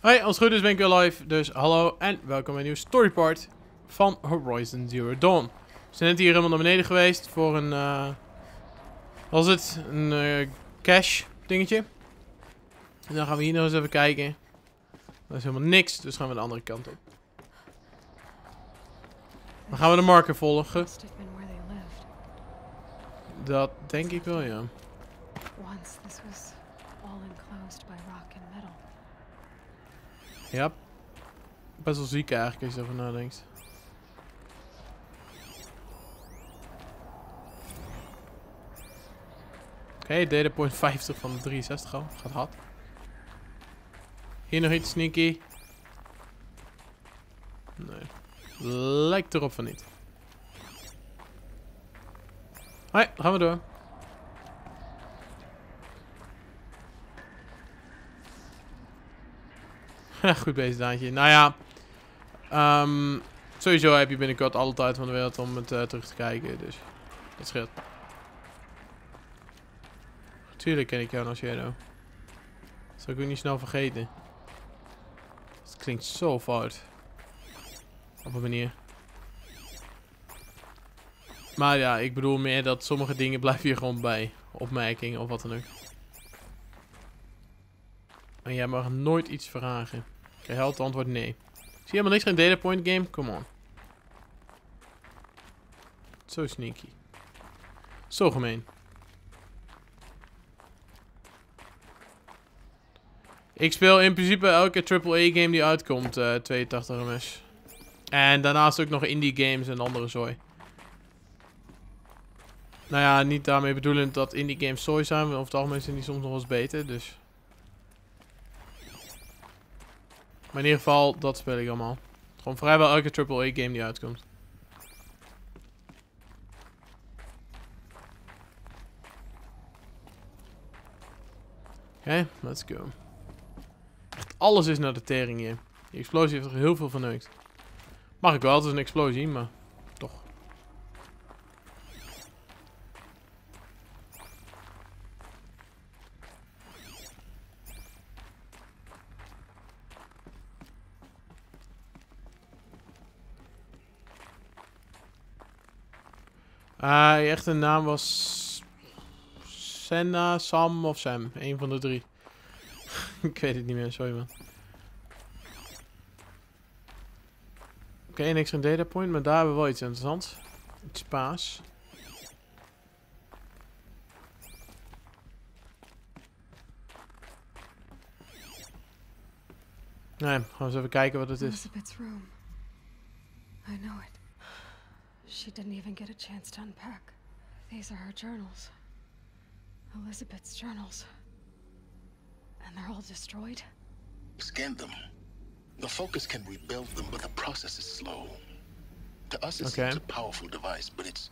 Hoi, als het goed is ben ik weer live, dus hallo en welkom bij een nieuwe storypart van Horizon Zero Dawn. We zijn net hier helemaal naar beneden geweest voor een, wat was het? Een cash dingetje. En dan gaan we hier nog eens even kijken. Dat is helemaal niks, dus gaan we de andere kant op. Dan gaan we de marker volgen. Dat denk ik wel, ja. Ja. Best wel ziek eigenlijk als je erover nadenkt. Oké, data point 50 van de 63 al. Gaat hard. Hier nog iets sneaky. Nee. Lijkt erop van niet. Hoi, gaan we door. Goed bezig, Daantje. Nou ja. Sowieso heb je binnenkort alle tijd van de wereld om het terug te kijken. Dus dat scheelt. Tuurlijk ken ik jou nog, Shadow. Dat zou ik ook niet snel vergeten. Het klinkt zo fout. Op een manier. Maar ja, ik bedoel meer dat sommige dingen blijven hier gewoon bij. Opmerkingen of wat dan ook. En jij mag nooit iets vragen. Krijg je het antwoord nee. Zie je helemaal niks, geen data point game? Come on. Zo sneaky. Zo gemeen. Ik speel in principe elke AAA game die uitkomt 82 ms. En daarnaast ook nog indie games en andere zooi. Nou ja, niet daarmee bedoelend dat indie games zooi zijn. Maar over het algemeen zijn die soms nog wel eens beter, dus. Maar in ieder geval, dat speel ik allemaal. Gewoon vrijwel elke AAA game die uitkomt. Oké, let's go. Echt alles is naar de tering hier. Die explosie heeft er heel veel verneukt. Mag ik wel, het is een explosie, maar toch. Je echte naam was Senna, Sam of Sam. Eén van de drie. Ik weet het niet meer, sorry man. Oké, niks aan data point, maar daar hebben we wel iets interessants. Iets paas. Nee, gaan we eens even kijken wat het is. Elizabeth's room. I know it. She didn't even get a chance to unpack. These are her journals. Elizabeth's journals. And they're all destroyed? Scan them. The focus can rebuild them, but the process is slow. To us, it seems a powerful device, but its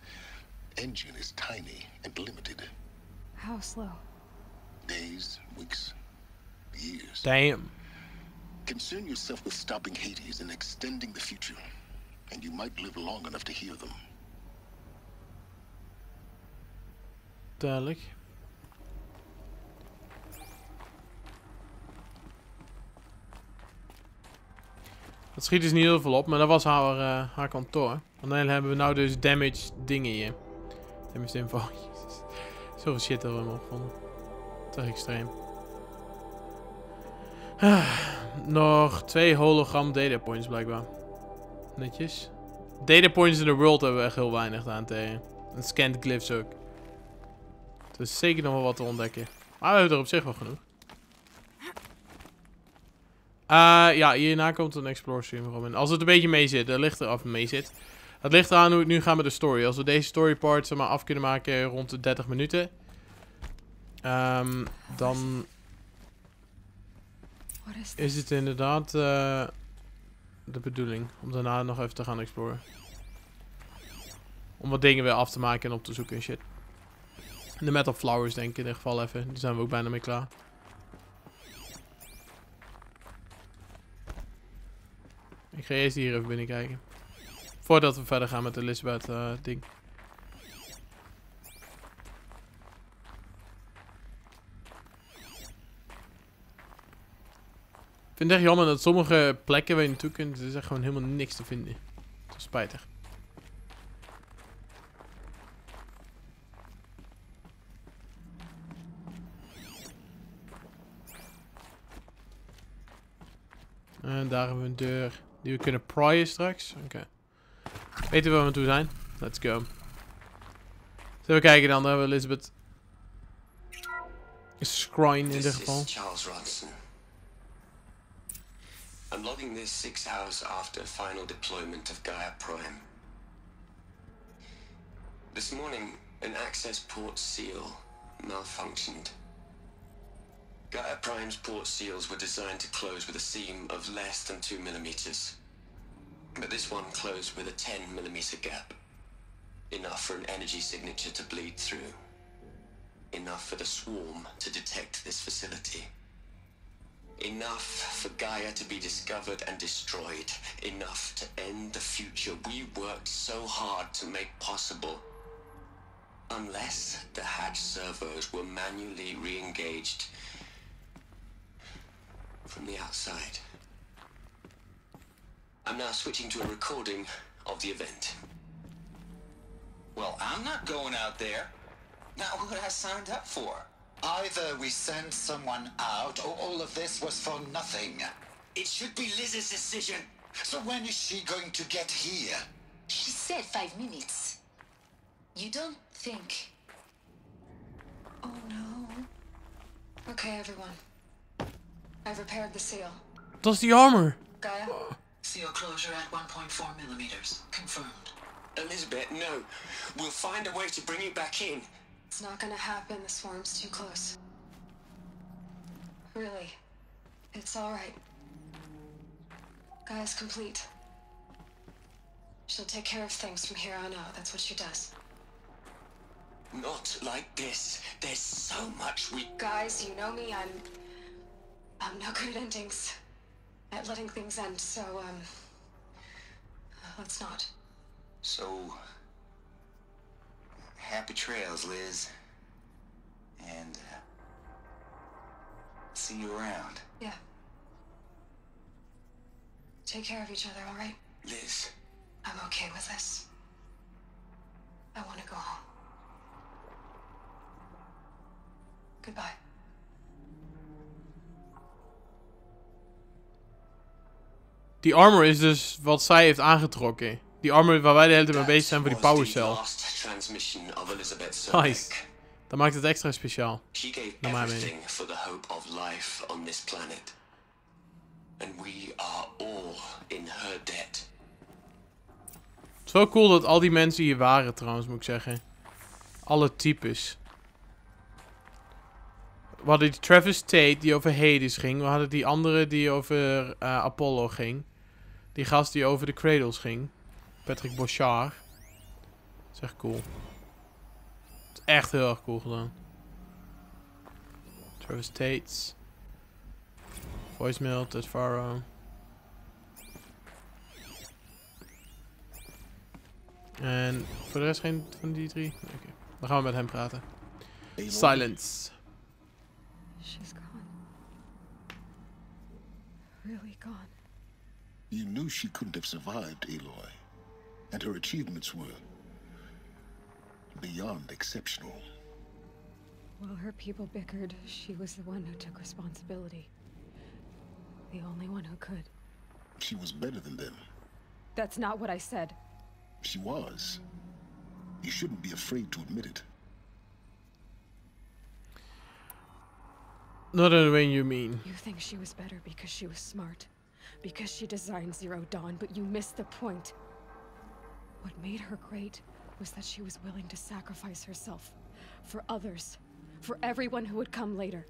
engine is tiny and limited. How slow? Days, weeks, years. Damn. Concern yourself with stopping Hades and extending the future, and you might live long enough to hear them. Duidelijk. Dat schiet dus niet heel veel op, maar dat was haar kantoor. En dan hebben we nou dus damage dingen hier. Damage info. Jezus. Zoveel shit hebben we hem opgevonden. Te extreem. Nog 2 hologram data points blijkbaar. Netjes. Data points in the world hebben we echt heel weinig aan tegen. En scanned glyphs ook. Dus zeker nog wel wat te ontdekken. Maar we hebben er op zich wel genoeg. Ja, hierna komt een explore stream, Robin. Als het een beetje mee zit, het ligt eraan hoe het nu gaat met de story. Als we deze story part maar af kunnen maken rond de 30 minuten. Dan is het inderdaad de bedoeling om daarna nog even te gaan exploren. Om wat dingen weer af te maken en op te zoeken en shit. De metal flowers denk ik in ieder geval even. Die zijn we ook bijna mee klaar. Ik ga eerst hier even binnenkijken. Voordat we verder gaan met de Elizabeth ding. Ik vind het echt jammer dat sommige plekken waar je naartoe kunt, er is echt gewoon helemaal niks te vinden. Dat is spijtig. En daar hebben we een deur die we kunnen pryen straks. Oké. Weten we waar we naartoe zijn? Let's go. Zullen we kijken dan, daar hebben we Elizabeth. Scrine in dit geval. I'm logging this 6 hours after final deployment of Gaia Prime. This morning, an access port seal malfunctioned. Gaia Prime's port seals were designed to close with a seam of less than 2 millimeters. But this one closed with a 10 millimeter gap. Enough for an energy signature to bleed through. Enough for the swarm to detect this facility. Enough for Gaia to be discovered and destroyed. Enough to end the future we worked so hard to make possible. Unless the hatch servos were manually re-engaged from the outside. I'm now switching to a recording of the event. Well, I'm not going out there. Not what I signed up for. Either we send someone out, or all of this was for nothing. It should be Liz's decision. So when is she going to get here? She said 5 minutes. You don't think... Oh no. Okay, everyone. I've repaired the seal. Dat is die armor. Gaia? Seal closure at 1.4 millimeters. Confirmed. Elizabeth, no. We'll find a way to bring you back in. It's not gonna happen. The swarm's too close. Really. It's alright. Gaia's complete. She'll take care of things from here on out. That's what she does. Not like this. There's so much we... Guys, you know me. I'm no good at endings. At letting things end, so, let's not. So... happy trails, Liz. And, see you around. Yeah. Take care of each other, alright? Liz. I'm okay with this. I want to go home. Goodbye. Die armor is dus wat zij heeft aangetrokken. Die armor waar wij de hele tijd mee bezig zijn voor die power cell. Nice. Dat maakt het extra speciaal. She gave everything for the hope of life on this planet. And we are all in her debt. Het is wel cool dat al die mensen hier waren trouwens, moet ik zeggen. Alle types. We hadden die Travis Tate die over Hades ging. We hadden die andere die over Apollo ging. Die gast die over de Cradles ging. Patrick Bouchard. Dat is echt cool. Het is echt heel erg cool gedaan. Travis Tate's. Voicemail, Ted Faro. En voor de rest geen van die drie? Oké. Dan gaan we met hem praten. Silence. She's gone. Really gone. You knew she couldn't have survived, Aloy. And her achievements were beyond exceptional. While her people bickered, she was the one who took responsibility. The only one who could. She was better than them. That's not what I said. She was. You shouldn't be afraid to admit it. Not in the way you mean. You think she was better because she was smart. Because she designed Zero Dawn, but you missed the point. What made her great was that she was willing to sacrifice herself. For others. For everyone who would come later.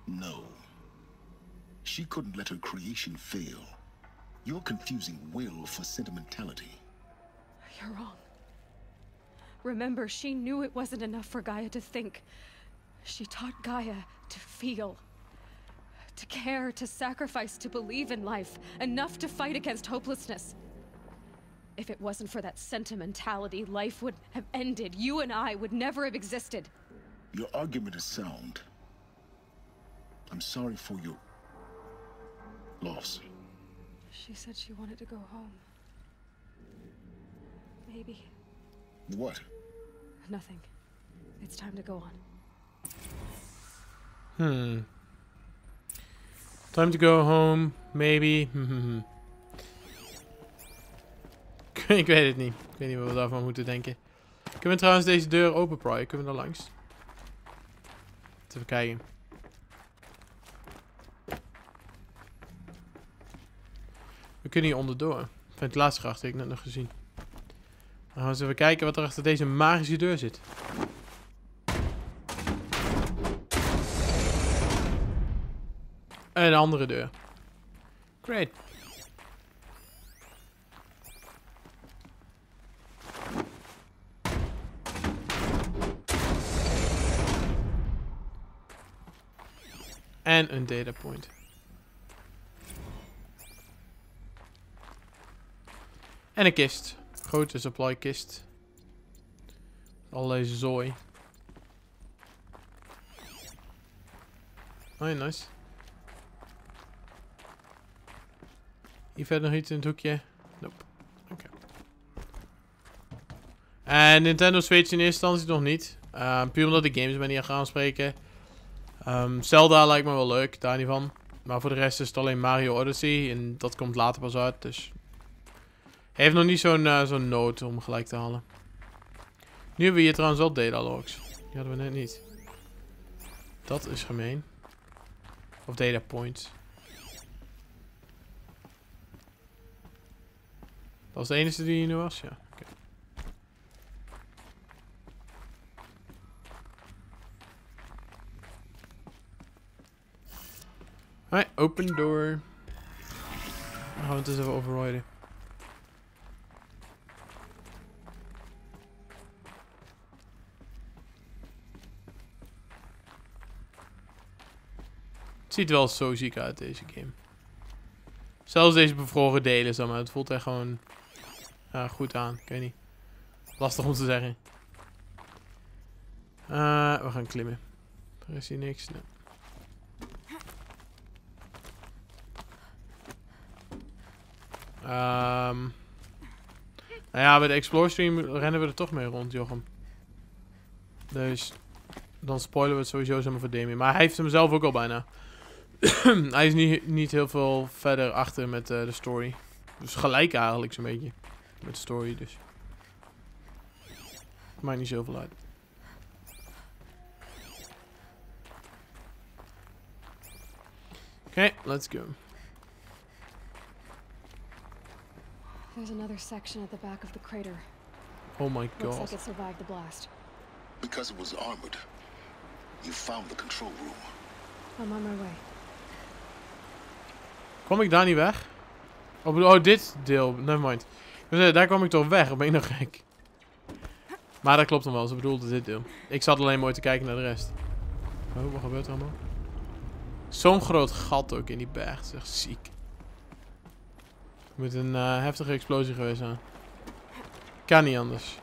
No. She couldn't let her creation fail. You're confusing will for sentimentality. You're wrong. Remember, she knew it wasn't enough for Gaia to think. She taught Gaia to feel. To care, to sacrifice, to believe in life. Enough to fight against hopelessness. If it wasn't for that sentimentality, life would have ended. You and I would never have existed. Your argument is sound. I'm sorry for your Loss. She said she wanted to go home. Maybe. What? Nothing. It's time to go on. Time to go home, maybe. Ik weet het niet. Ik weet niet wat we daarvan moeten denken. Kunnen we trouwens deze deur openpraaien? Kunnen we daar langs? Even kijken. We kunnen hier onderdoor. Ventilatiegracht heb ik net nog gezien. Dan gaan we eens even kijken wat er achter deze magische deur zit. En een andere deur. Great. En een data point. En een kist. Grote supply kist. Allerlei zooi. Oh ja, nice. Hier verder nog iets in het hoekje. Nope. Oké. En Nintendo Switch in eerste instantie nog niet. Puur omdat ik games ben die gaan spreken. Zelda lijkt me wel leuk, daar niet van. Maar voor de rest is het alleen Mario Odyssey. En dat komt later pas uit, dus... Hij heeft nog niet zo'n nood om gelijk te halen. Nu hebben we hier trouwens wel data logs. Die hadden we net niet. Dat is gemeen. Of data points. Dat was de enige die hier nu was? Ja. Okay. Alright, open door. Dan gaan we het eens even overriden. Het ziet wel zo ziek uit, deze game. Zelfs deze bevroren delen, zeg maar. Het voelt echt gewoon goed aan. Ik weet niet. Lastig om te zeggen. We gaan klimmen. Er is hier niks. Nee. Nou ja, bij de Explore stream rennen we er toch mee rond, Jochem. Dus dan spoilen we het sowieso zomaar voor Damien. Maar hij heeft hem zelf ook al bijna. Hij is niet heel veel verder achter met de story. Dus gelijk eigenlijk zo'n beetje. Met de story dus. Maakt niet zoveel uit. Oké, let's go. There's another section at the back of the crater. Oh my god. Looks like it survived the blast. Because it was armored, you found the control room. I'm on my way. Kom ik daar niet weg? Oh, dit deel. Nevermind. Daar kwam ik toch weg. Of ben ik nog gek? Maar dat klopt dan wel. Ze bedoelde dit deel. Ik zat alleen mooi te kijken naar de rest. Oh, wat gebeurt er allemaal? Zo'n groot gat ook in die berg. Dat is echt ziek. Het moet een heftige explosie geweest zijn. Kan niet anders.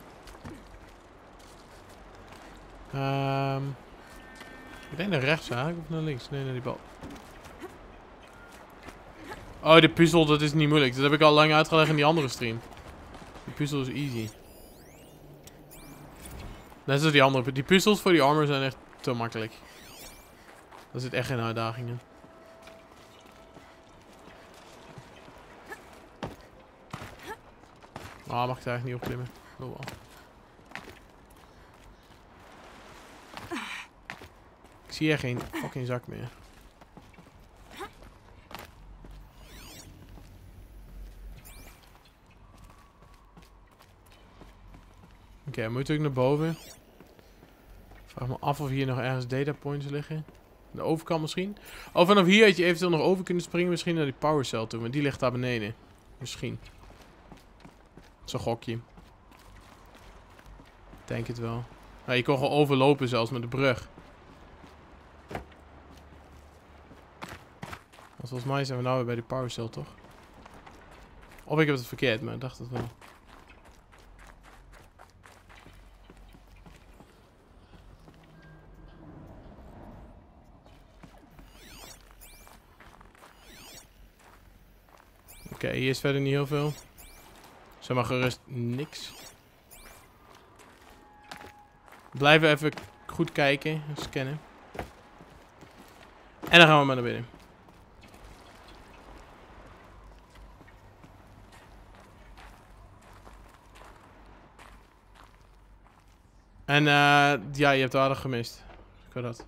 Ik denk naar rechts eigenlijk. Of naar links? Nee, naar die bal. Oh, de puzzel, dat is niet moeilijk. Dat heb ik al lang uitgelegd in die andere stream. Die puzzel is easy. Net zoals die andere. Die puzzels voor die armor zijn echt te makkelijk. Daar zit echt geen uitdaging in. Ah, mag ik daar eigenlijk niet op klimmen? Oh wel. Ik zie hier geen fucking zak meer. Oké, moet ik naar boven. Vraag me af of hier nog ergens data points liggen. De overkant misschien. Oh, vanaf hier had je eventueel nog over kunnen springen. Misschien naar die power cell toe. Maar die ligt daar beneden. Misschien. Zo'n gokje. Ik denk het wel. Nou, je kon gewoon overlopen zelfs met de brug. Want volgens mij zijn we nou weer bij die power cell, toch? Of ik heb het verkeerd, maar ik dacht het wel. Oké, hier is verder niet heel veel. Zeg maar gerust niks. Blijven even goed kijken en scannen. En dan gaan we maar naar binnen. En ja, je hebt aardig gemist. Ik hoor dat.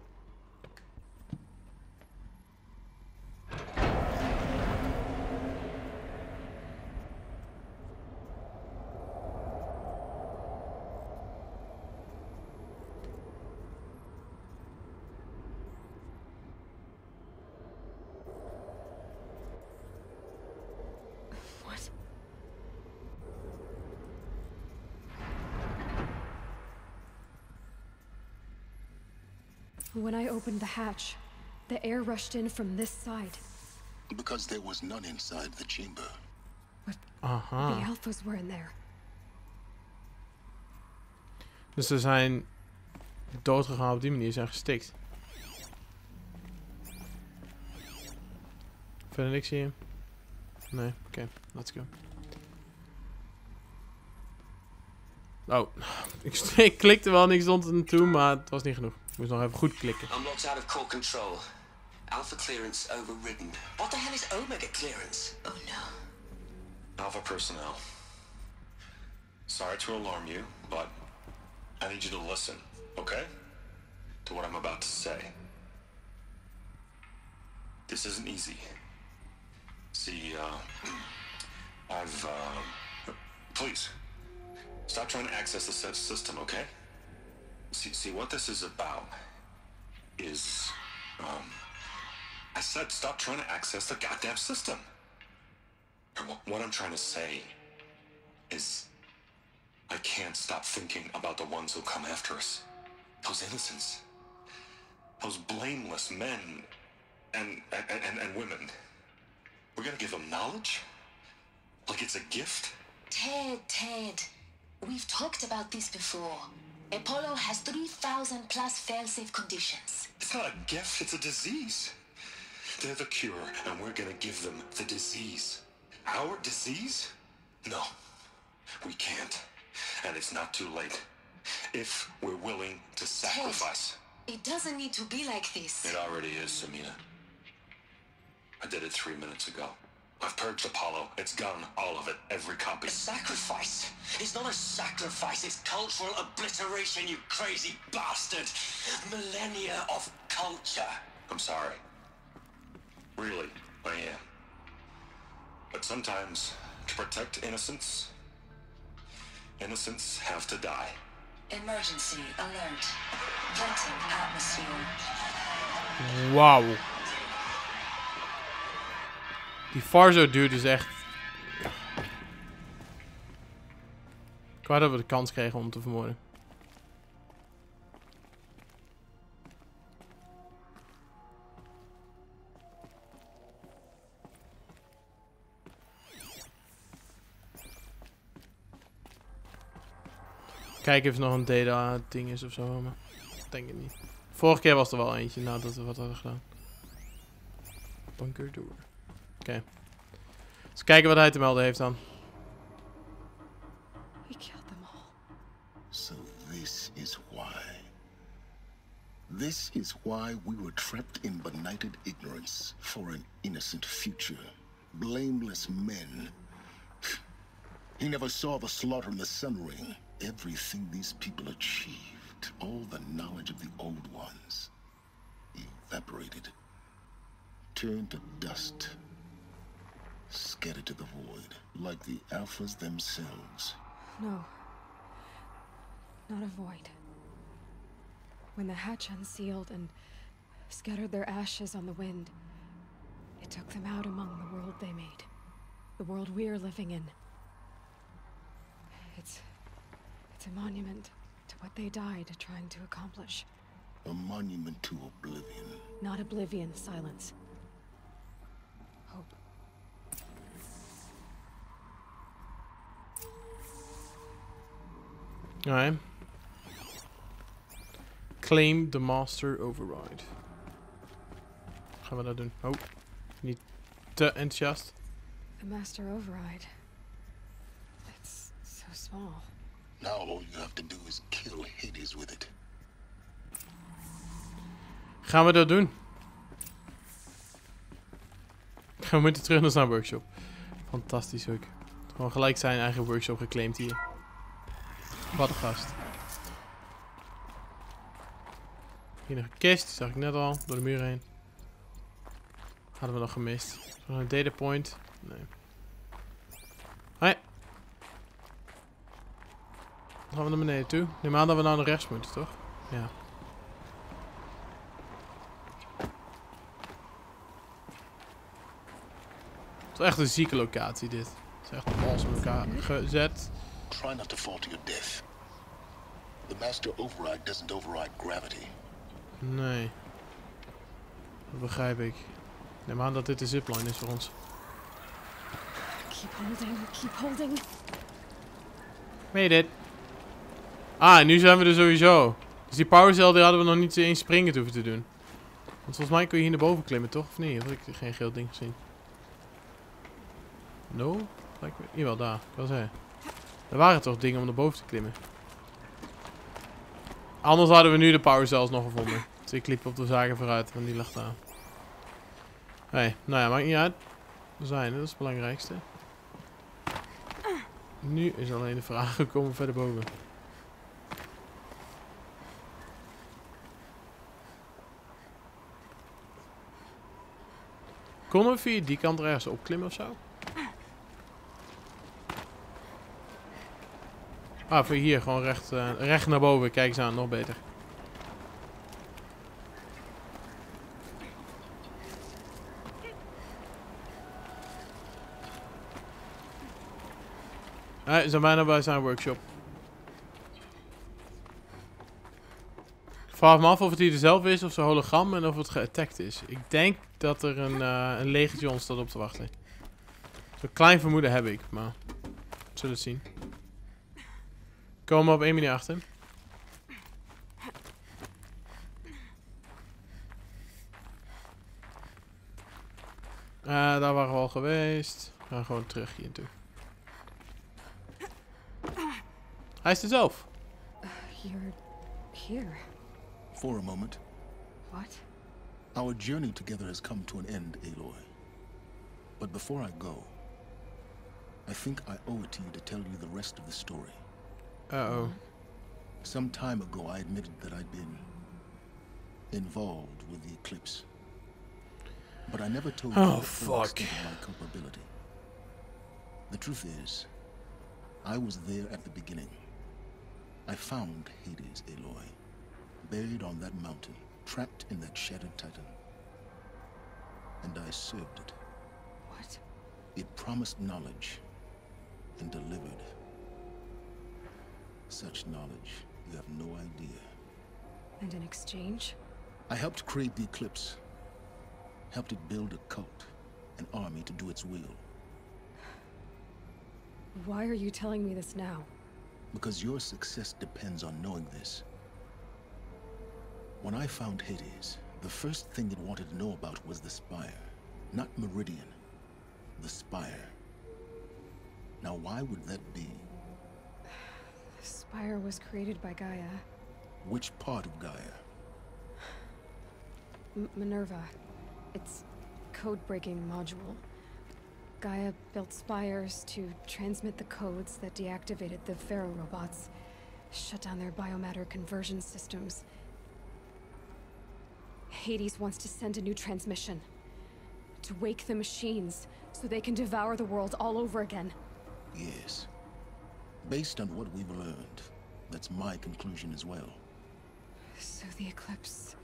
What? When I opened the hatch, the air rushed in from this side. Because there was none inside the chamber. But Aha. the alphas were in there. Dus ze zijn doodgegaan op die manier, zijn gestikt. Verder niks hier? Nee, oké, let's go. Oh, ik klikte wel en ik stond er naartoe, maar het was niet genoeg. Ik moest nog even goed klikken. I'm locked out of core control. Alpha clearance overridden. What the hell is Omega clearance? Oh no. Alpha personnel. Sorry to alarm you, but I need you to listen, okay? To what I'm about to say. This isn't easy. See, please, stop trying to access the system, okay? See, what this is about is, I said stop trying to access the goddamn system. What I'm trying to say is, I can't stop thinking about the ones who come after us. Those innocents. Those blameless men and women. We're gonna give them knowledge? Like it's a gift? Ted. We've talked about this before. Apollo has 3,000 plus fail-safe conditions. It's not a gift, it's a disease. They're the cure, and we're gonna give them the disease. Our disease? No, we can't. And it's not too late. If we're willing to sacrifice. Ted, it doesn't need to be like this. It already is, Samina. I did it 3 minutes ago. I've purged Apollo. It's gone, all of it, every copy. A sacrifice? It's not a sacrifice, it's cultural obliteration, you crazy bastard! Millennia of culture! I'm sorry. Really, I am. But sometimes, to protect innocence, innocents have to die. Emergency alert. Venting atmosphere. Wauw. Die Farzo dude is echt... Ik wou dat we de kans kregen om te vermoorden. Kijken of er nog een data ding is of zo, maar ik denk het niet. Vorige keer was er wel eentje nadat we wat hadden gedaan. Bunker door. Oké. Eens kijken wat hij te melden heeft dan. We killed them all. So this is why. This is why we were trapped in benighted ignorance for an innocent future. Blameless men. He never saw the slaughter in the Sun Ring. Everything these people achieved, all the knowledge of the old ones, evaporated, turned to dust, scattered to the void, like the Alphas themselves. No. Not a void. When the hatch unsealed and scattered their ashes on the wind, it took them out among the world they made. The world we're living in. It's a monument to what they died trying to accomplish. A monument to oblivion. Not oblivion, silence. Hope. Alright. Claim the master override. Gaan we dat doen? Oh, niet te enthousiast. the master override. It's so small. Now all you have to do is kill Hades with it. Gaan we dat doen? We moeten terug naar zijn workshop. Fantastisch ook. Gewoon gelijk zijn eigen workshop geclaimd hier. Wat een gast. Hier nog een kist, die zag ik net al, door de muur heen. Hadden we nog gemist. Nog een data point. Nee. Hoi. Dan gaan we naar beneden toe. Neem aan dat we nou naar rechts moeten, toch? Ja. Het is echt een zieke locatie dit. Het is echt op alles met elkaar gezet. Try not to fall to your death. The master override doesn't override gravity. Nee. Dat begrijp ik. Neem aan dat dit de zipline is voor ons. Keep holding, keep holding. Made it. Ah, nu zijn we er sowieso. Dus die power cell die hadden we nog niet eens springen hoeven te doen. Want volgens mij kun je hier naar boven klimmen, toch? Of niet? Of heb ik geen geel ding gezien? No? Jawel, daar. Ik wil zeggen. Er waren toch dingen om naar boven te klimmen. Anders hadden we nu de power cells nog gevonden. Dus ik liep op de zagen vooruit, want die lag daar. Hey, nou ja, maakt niet uit. We zijn er, dat is het belangrijkste. Nu is alleen de vraag, we komen verder boven. Konden we via die kant er ergens opklimmen of zo? Ah, voor hier gewoon recht naar boven. Kijk eens aan, nog beter. We zijn bijna bij zijn workshop. Ik vraag me af of het hier dezelfde is of zo'n hologram en of het geattackt is. Ik denk dat er een legertje ons staat op te wachten. Zo'n klein vermoeden heb ik, maar we zullen het zien. Komen we op 1 minuut achter. Daar waren we al geweest. We gaan gewoon terug hier naartoe. Hij is er zelf. You're here. For a moment, What? our journey together has come to an end, Aloy. But before I go, I think I owe it to you to tell you the rest of the story. Uh-oh. Some time ago, I admitted that I'd been involved with the eclipse. But I never told you the full extent of my culpability. The truth is, I was there at the beginning. I found Hades, Aloy, buried on that mountain, trapped in that shattered titan. And I served it. What? It promised knowledge and delivered. Such knowledge, you have no idea. And in exchange? I helped create the eclipse. Helped it build a cult, an army to do its will. Why are you telling me this now? Because your success depends on knowing this. When I found Hades, the first thing it wanted to know about was the spire. Not Meridian. The spire. Now why would that be? The spire was created by Gaia. Which part of Gaia? Minerva. Its code-breaking module. Gaia built spires to transmit the codes that deactivated the Pharaoh robots, shut down their biomatter conversion systems. Hades wants to send a new transmission. To wake the machines, so they can devour the world all over again. Yes. Based on what we've learned, that's my conclusion as well. So the Eclipse...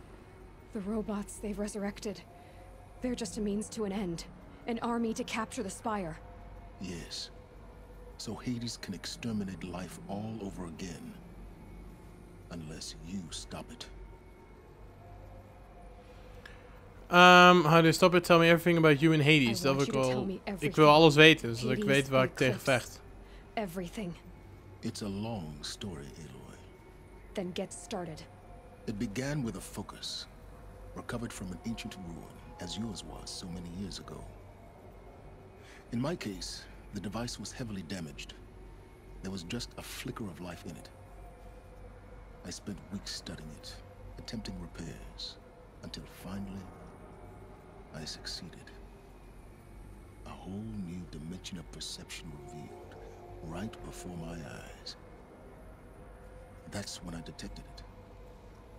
the robots they've resurrected... they're just a means to an end. An army to capture the spire. Yes. So Hades can exterminate life all over again. Unless you stop it. How do you stop it? Tell me everything about you and Hades. Dat wil ik wel. Ik wil alles weten, zodat ik weet waar ik tegen vecht. Everything. It's a long story, Aloy. Then get started. It began with a focus, recovered from an ancient ruin, as yours was so many years ago. In my case, the device was heavily damaged. There was just a flicker of life in it. I spent weeks studying it, attempting repairs, until finally, I succeeded. A whole new dimension of perception revealed, right before my eyes. That's when I detected it.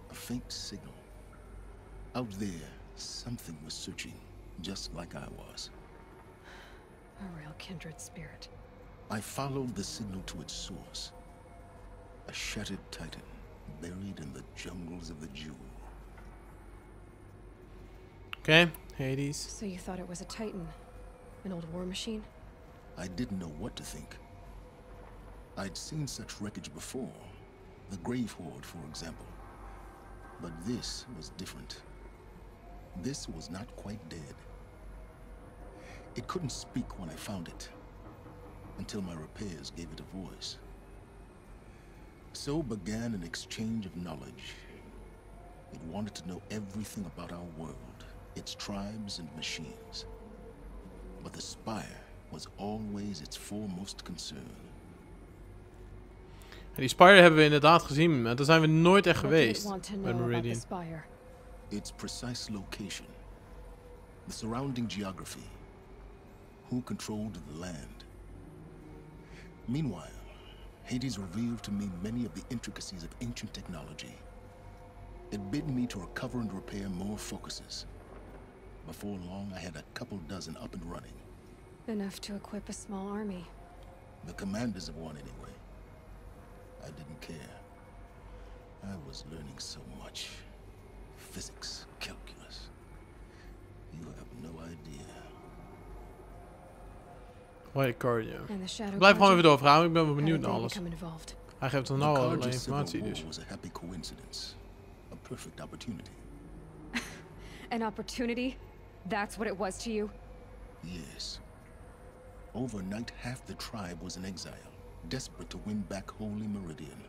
A faint signal. Out there, something was searching, just like I was. A real kindred spirit. I followed the signal to its source. A shattered titan, buried in the jungles of the Jewel. Okay, Hades. So you thought it was a titan? An old war machine? I didn't know what to think. I'd seen such wreckage before. The Grave Horde, for example. But this was different. This was not quite dead. It couldn't speak when I found it, until my repairs gave it a voice. So began an exchange of knowledge. It wanted to know everything about our world, its tribes and machines. But the Spire was always its foremost concern. Die Spire hebben we inderdaad gezien, maar daar zijn we nooit echt geweest. Bij Meridian. Its precise location, the surrounding geography, who controlled the land. Meanwhile, Hades revealed to me many of the intricacies of ancient technology. It bid me to recover and repair more focuses. Before long, I had a couple dozen up and running. Enough to equip a small army. The commanders of one, anyway. I didn't care. I was learning so much. Physics, calculus. You have no idea. Hoi, cardio. And the shadow Blijf gewoon even project? doorvragen, ik ben wel How benieuwd did naar they alles. become involved? Hij geeft er The nou Carja allerlei Civil informatie War dus. was a happy coincidence. A perfect opportunity. An opportunity? That's what it was to you? Yes. Overnight, half the tribe was in exile, desperate to win back Holy Meridian.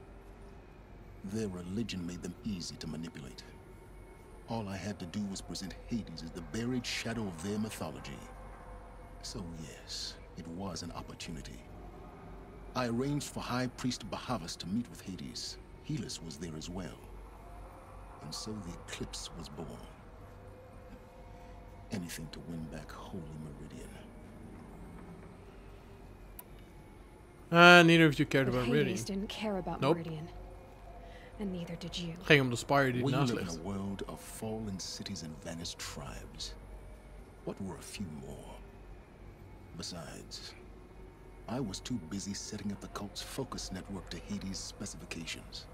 Their religion made them easy to manipulate. All I had to do was present Hades as the buried shadow of their mythology. So yes, it was an opportunity. I arranged for High Priest Bahavas to meet with Hades. Helis was there as well. And so the eclipse was born. Anything to win back Holy Meridian. Neither of you cared But about Hades Meridian. didn't care about Nope. Meridian. And neither did you. Het ging om de Spire die We ernaast live in ligt. a world of fallen cities and vanished tribes. What were a few more? Besides, I was too busy setting up the cult's focus network to Hades' specifications.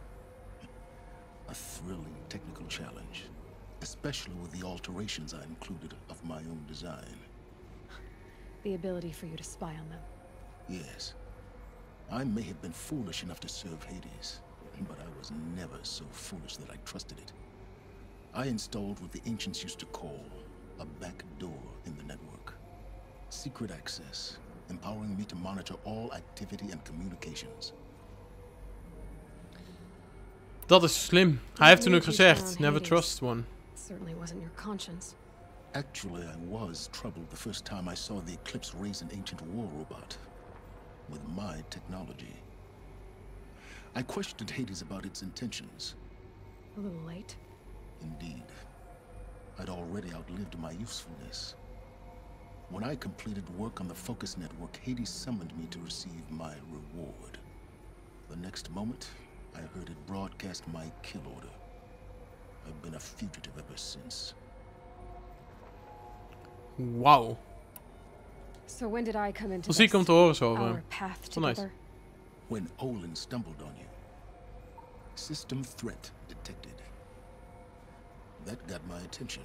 A thrilling technical challenge, especially with the alterations I included of my own design. The ability for you to spy on them. Yes, I may have been foolish enough to serve Hades, but I was never so foolish that I trusted it. I installed what the ancients used to call a back door in the network. Secret access, empowering me to monitor all activity and communications. Dat is slim. Hij heeft toen ook gezegd, never trust one. It certainly wasn't your conscience. Actually, I was troubled the first time I saw the Eclipse raise an ancient war robot with my technology. I questioned Hades about its intentions. A little late. Indeed. I'd already outlived my usefulness. When I completed work on the Focus Network, Hades summoned me to receive my reward. The next moment, I heard it broadcast my kill order. I've been a fugitive ever since. Wauw. So when did I come into Dan zie ik hem te horen zo over our hem. path Wel nice. together? When Olin stumbled on you. System threat detected. That got my attention.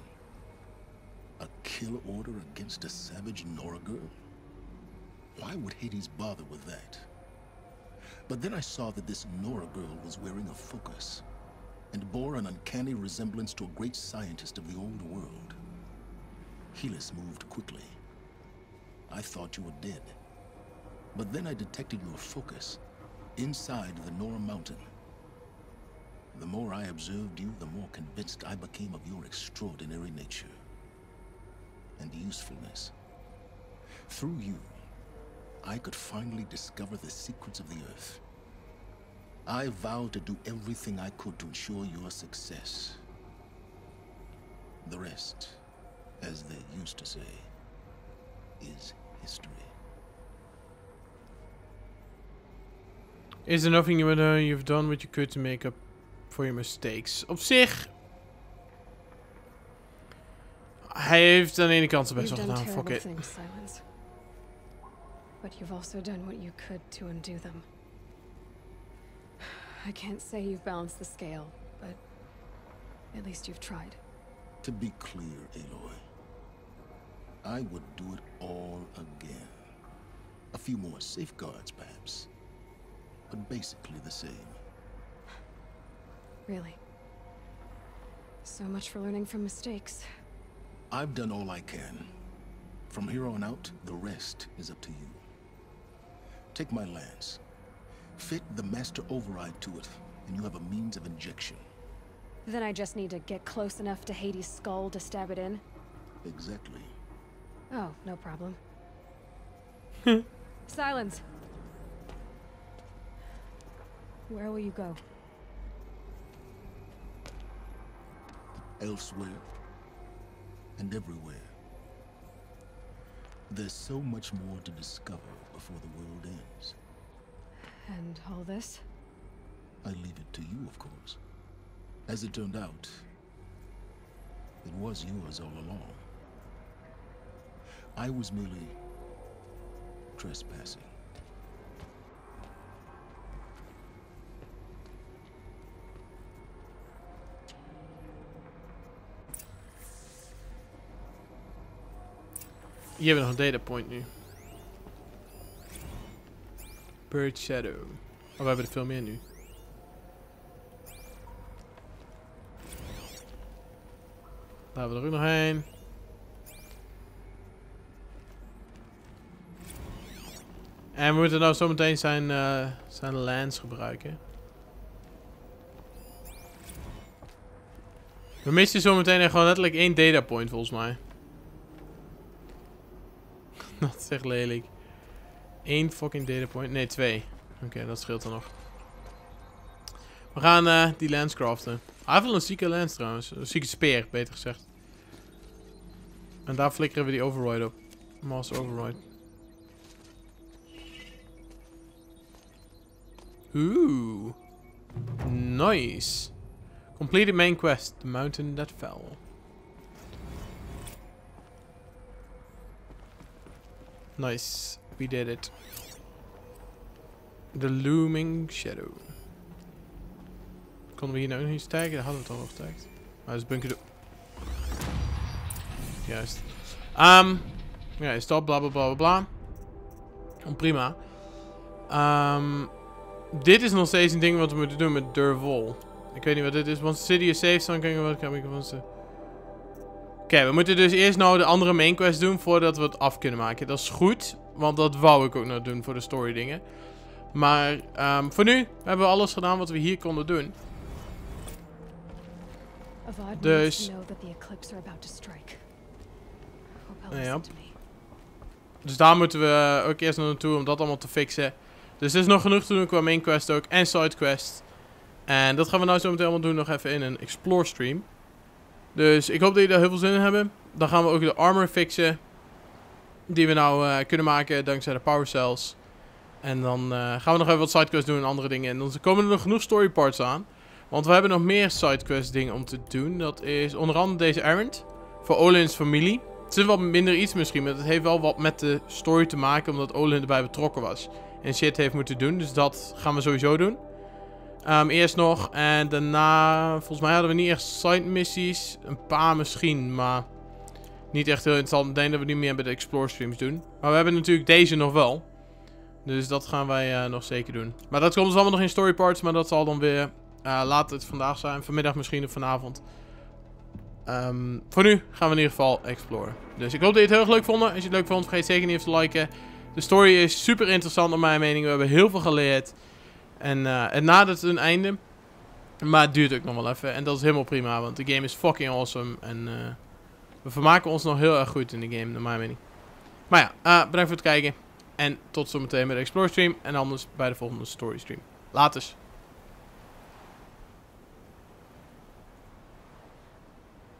A kill order against a savage Nora girl? Why would Hades bother with that? But then I saw that this Nora girl was wearing a focus and bore an uncanny resemblance to a great scientist of the old world. Helis moved quickly. I thought you were dead. But then I detected your focus inside the Nora mountain. The more I observed you, the more convinced I became of your extraordinary nature and usefulness. Through you, I could finally discover the secrets of the earth. I vowed to do everything I could to ensure your success. The rest, as they used to say, is history. Is there nothing you've done what you could to make up for your mistakes? Op zich... Hij heeft aan de ene kant zijn best wel gedaan. Fuck it. Silence. But you've also done what you could to undo them. I can't say you've balanced the scale, but at least you've tried. To be clear, Aloy, I would do it all again. A few more safeguards, perhaps, but basically the same. Really? So much for learning from mistakes. I've done all I can. From here on out, the rest is up to you. Take my lance. Fit the master override to it, and you have a means of injection. Then I just need to get close enough to Hades' skull to stab it in? Exactly. Oh, no problem. Silence! Where will you go? Elsewhere. And everywhere. There's so much more to discover before the world ends. And all this? I leave it to you, of course. As it turned out, it was yours all along. I was merely trespassing. Je hebt nog een data point nu. Bird Shadow. Oh, we hebben er veel meer nu. Laten we er ook nog heen. En we moeten nou zometeen zijn lens gebruiken. We missen zometeen echt gewoon letterlijk 1 data point volgens mij. Dat is echt lelijk. 1 fucking data point. Nee, 2. Oké, dat scheelt dan nog. We gaan die lens craften. Hij heeft wel een zieke lens trouwens. Een zieke speer, beter gezegd. En daar flikkeren we die override op. Master override. Oeh. Nice. Completed main quest. The mountain that fell. Nice. We did it. The looming shadow. Konden we hier nou nog iets taggen? Dat hadden we het al getagd. Maar dat is bunker. Juist. Ja, is dat bla bla bla bla. Prima. Dit is nog steeds een ding wat we moeten doen met Durvol. Ik weet niet wat dit is. Want de city is safe. Dan kunnen we wat van ze. Oké, we moeten dus eerst nou de andere main quest doen voordat we het af kunnen maken. Dat is goed. Want dat wou ik ook nog doen voor de story dingen. Maar voor nu hebben we alles gedaan wat we hier konden doen. Dus... Ja. Dus daar moeten we ook eerst nog naartoe om dat allemaal te fixen. Dus er is nog genoeg te doen qua main quest ook. En side quest. En dat gaan we nou zo meteen allemaal doen nog even in een explore stream. Dus ik hoop dat jullie daar heel veel zin in hebben. Dan gaan we ook de armor fixen. Die we nou kunnen maken dankzij de power cells. En dan gaan we nog even wat sidequests doen en andere dingen. En dan komen er nog genoeg story parts aan. Want we hebben nog meer sidequest dingen om te doen. Dat is onder andere deze errand. Voor Olin's familie. Het is wat minder iets misschien. Maar het heeft wel wat met de story te maken. Omdat Olin erbij betrokken was. En shit heeft moeten doen. Dus dat gaan we sowieso doen. Eerst nog. En daarna... Volgens mij hadden we niet echt side missies. Een paar misschien. Maar niet echt heel interessant. Ik denk dat we niet meer bij de explore streams doen. Maar we hebben natuurlijk deze nog wel. Dus dat gaan wij nog zeker doen. Maar dat komt dus allemaal nog in story parts. Maar dat zal dan weer later het vandaag zijn. Vanmiddag misschien of vanavond. Voor nu gaan we in ieder geval exploren. Dus ik hoop dat je het heel erg leuk vond. Als je het leuk vond, vergeet zeker niet even te liken. De story is super interessant naar mijn mening. We hebben heel veel geleerd. En het nadert een einde. Maar het duurt ook nog wel even. En dat is helemaal prima. Want de game is fucking awesome. En we vermaken ons nog heel erg goed in de game, naar mijn mening. Maar ja, bedankt voor het kijken. En tot zometeen bij de Explore stream. En anders bij de volgende story stream. Laters.